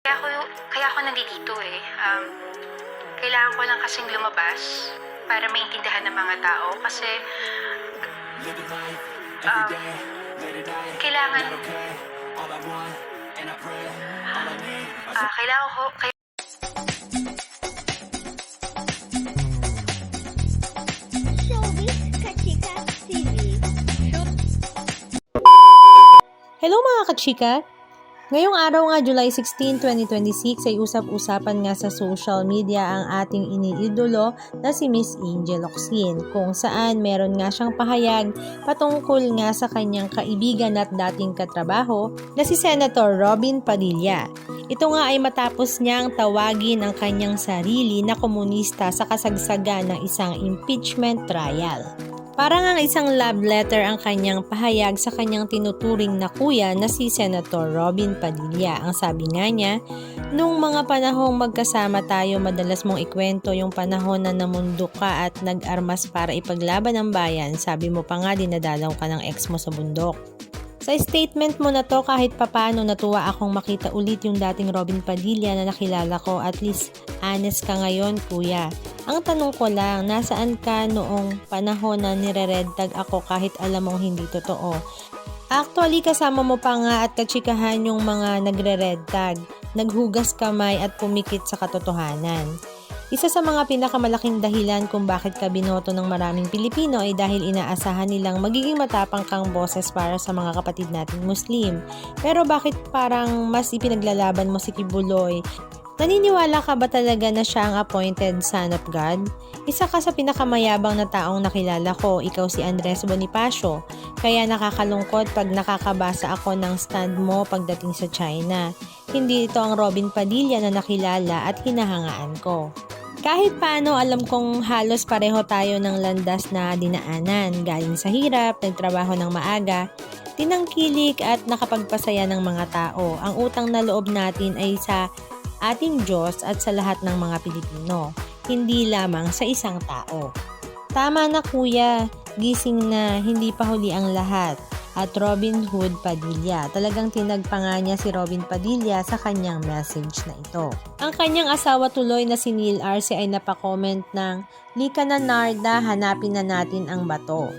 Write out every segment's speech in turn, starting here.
Kaya ako nandito eh. Kailangan ko lang kasing lumabas para maintindihan ng mga tao kasi kailangan kailangan ko Showbiz Kachika TV. Hello mga kachika! Ngayong araw nga July 16, 2026 ay usap-usapan nga sa social media ang ating iniidolo na si Miss Angel Locsin kung saan meron nga siyang pahayag patungkol nga sa kanyang kaibigan at dating katrabaho na si Senator Robin Padilla. Ito nga ay matapos niyang tawagin ang kanyang sarili na komunista sa kasagsagan ng isang impeachment trial. Parang ang isang love letter ang kanyang pahayag sa kanyang tinuturing na kuya na si Senator Robin Padilla. Ang sabi nga niya, nung mga panahong magkasama tayo, madalas mong ikwento yung panahon na namundok ka at nag-armas para ipaglaban ang bayan. Sabi mo pa nga dinadalaw ka ng ex mo sa bundok. Sa statement mo na to, kahit papano natuwa akong makita ulit yung dating Robin Padilla na nakilala ko. At least honest ka ngayon, kuya. Ang tanong ko lang, nasaan ka noong panahon na nire-red tag ako kahit alam mong hindi totoo? Actually, kasama mo pa nga at katsikahan yung mga nagre-red tag, naghugas kamay at pumikit sa katotohanan. Isa sa mga pinakamalaking dahilan kung bakit ka binoto ng maraming Pilipino ay dahil inaasahan nilang magiging matapang kang boses para sa mga kapatid nating Muslim. Pero bakit parang mas ipinaglalaban mo si Kibuloy? Naniniwala ka ba talaga na siya ang appointed son of God? Isa ka sa pinakamayabang na taong nakilala ko, ikaw si Andres Bonifacio. Kaya nakakalungkot pag nakakabasa ako ng stand mo pagdating sa China. Hindi ito ang Robin Padilla na nakilala at hinahangaan ko. Kahit paano, alam kong halos pareho tayo ng landas na dinaanan. Galing sa hirap, nagtrabaho ng maaga, tinangkilik at nakapagpasaya ng mga tao. Ang utang na loob natin ay sa ating Diyos at sa lahat ng mga Pilipino, hindi lamang sa isang tao. Tama na kuya, gising na, hindi pa huli ang lahat. At Robin Hood Padilla, talagang tinagpa nga niya si Robin Padilla sa kanyang message na ito. Ang kanyang asawa tuloy na si Neil Arce ay napakomment ng, "Lika na Narda, hanapin na natin ang bato."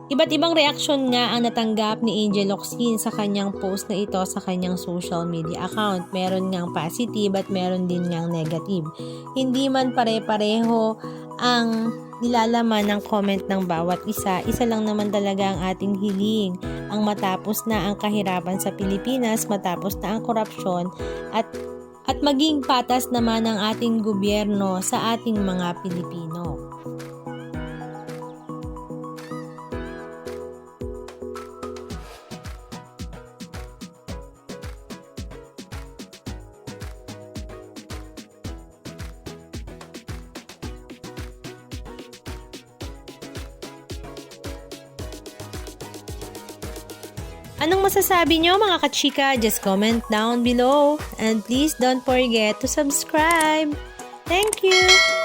Iba't ibang reaksyon nga ang natanggap ni Angel Locsin sa kanyang post na ito sa kanyang social media account. Meron ngang positive at meron din ngang negative. Hindi man pare-pareho ang nilalaman ng comment ng bawat isa. Isa lang naman talaga ang ating hiling. Ang matapos na ang kahirapan sa Pilipinas, matapos na ang korupsyon at maging patas naman ang ating gobyerno sa ating mga Pilipino. Anong masasabi nyo mga kachika? Just comment down below. And please don't forget to subscribe. Thank you!